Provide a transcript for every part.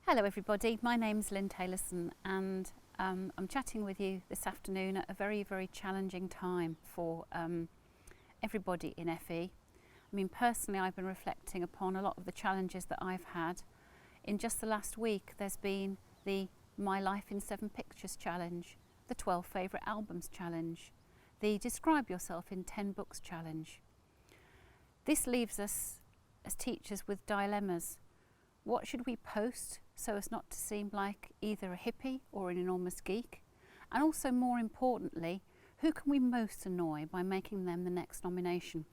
Hello everybody, my name's Lynn Taylorson and I'm chatting with you this afternoon at a very challenging time for everybody in FE. I mean, personally I've been reflecting upon a lot of the challenges that I've had. In just the last week there's been the My Life in 7 Pictures challenge, the 12 favourite albums challenge, the Describe Yourself in 10 Books challenge. This leaves us as teachers with dilemmas. What should we post so as not to seem like either a hippie or an enormous geek? And also, more importantly, who can we most annoy by making them the next nomination?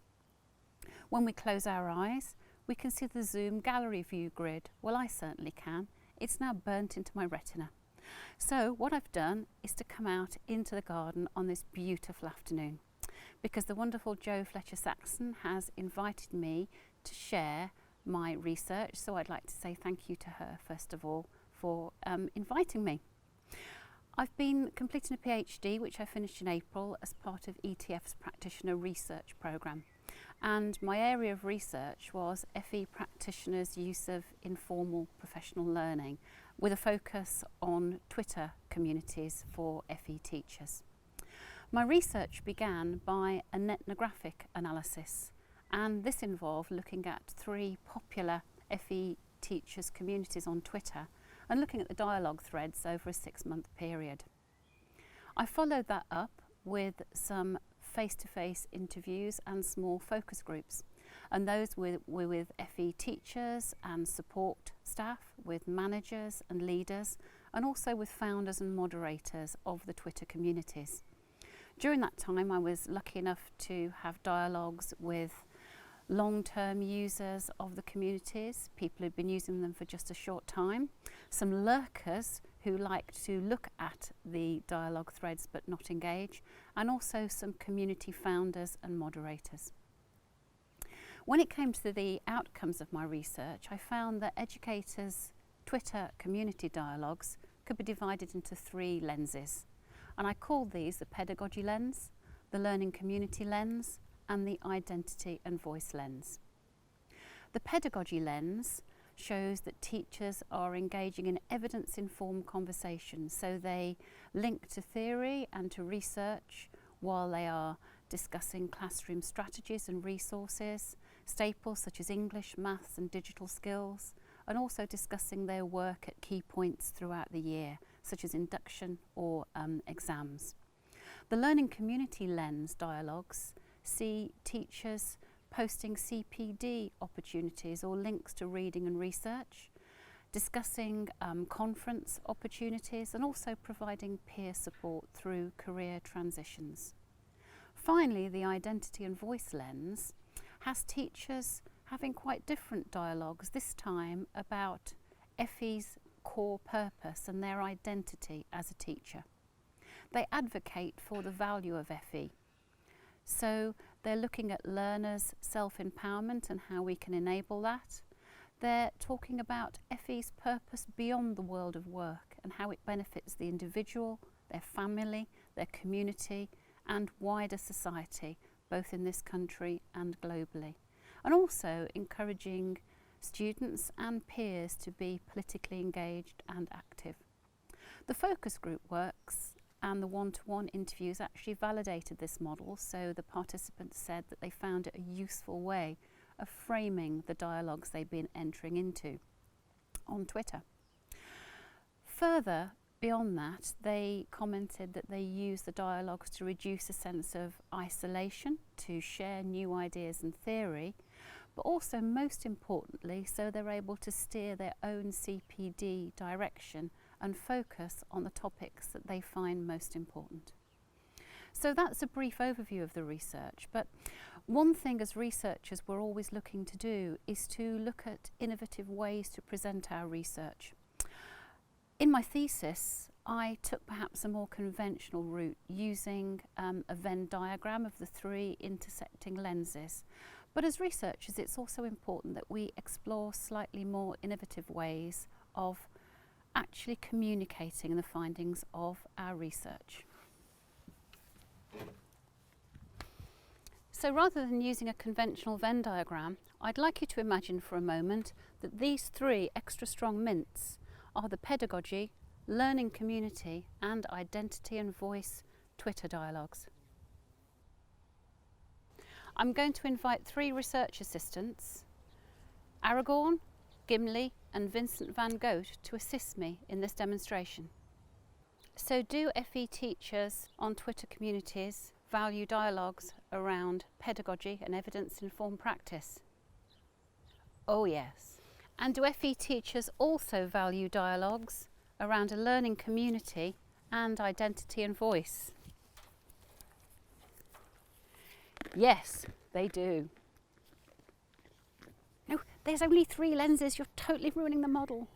When we close our eyes, we can see the Zoom gallery view grid. Well, I certainly can. It's now burnt into my retina. So what I've done is to come out into the garden on this beautiful afternoon, because the wonderful Fletcher-Saxon has invited me to share my research, so I'd like to say thank you to her first of all for inviting me. I've been completing a PhD which I finished in April as part of ETF's practitioner research programme, and my area of research was FE practitioners' use of informal professional learning with a focus on Twitter communities for FE teachers. My research began by an ethnographic analysis, and this involved looking at 3 popular FE teachers' communities on Twitter and looking at the dialogue threads over a 6-month period. I followed that up with some face-to-face interviews and small focus groups, and those were with FE teachers and support staff, with managers and leaders, and also with founders and moderators of the Twitter communities. During that time I was lucky enough to have dialogues with long-term users of the communities, people who'd been using them for just a short time, some lurkers who like to look at the dialogue threads but not engage, and also some community founders and moderators. When it came to the outcomes of my research, I found that educators' Twitter community dialogues could be divided into 3 lenses, and I called these the pedagogy lens, the learning community lens, and the identity and voice lens. The pedagogy lens shows that teachers are engaging in evidence-informed conversations, so they link to theory and to research while they are discussing classroom strategies and resources, staples such as English, maths and digital skills, and also discussing their work at key points throughout the year, such as induction or exams. The learning community lens dialogues see teachers posting CPD opportunities or links to reading and research, discussing conference opportunities, and also providing peer support through career transitions. Finally, the identity and voice lens has teachers having quite different dialogues, this time about FE's core purpose and their identity as a teacher. They advocate for the value of FE. So they're looking at learners' self-empowerment and how we can enable that. They're talking about FE's purpose beyond the world of work and how it benefits the individual, their family, their community and wider society, both in this country and globally. And also encouraging students and peers to be politically engaged and active. The focus group works and the one-to-one interviews actually validated this model, so the participants said that they found it a useful way of framing the dialogues they've been entering into on Twitter. Further, beyond that, they commented that they use the dialogues to reduce a sense of isolation, to share new ideas and theory, but also most importantly, so they're able to steer their own CPD direction and focus on the topics that they find most important. So that's a brief overview of the research, but one thing as researchers we're always looking to do is to look at innovative ways to present our research. In my thesis, I took perhaps a more conventional route using a Venn diagram of the 3 intersecting lenses. But as researchers, it's also important that we explore slightly more innovative ways of actually communicating the findings of our research. So rather than using a conventional Venn diagram, I'd like you to imagine for a moment that these 3 extra strong mints are the pedagogy, learning community and identity and voice Twitter dialogues. I'm going to invite 3 research assistants, Aragorn, Gimli and Vincent van Gogh, to assist me in this demonstration. So do FE teachers on Twitter communities value dialogues around pedagogy and evidence-informed practice? Oh yes. And do FE teachers also value dialogues around a learning community and identity and voice? Yes, they do. No, there's only 3 lenses, you're totally ruining the model.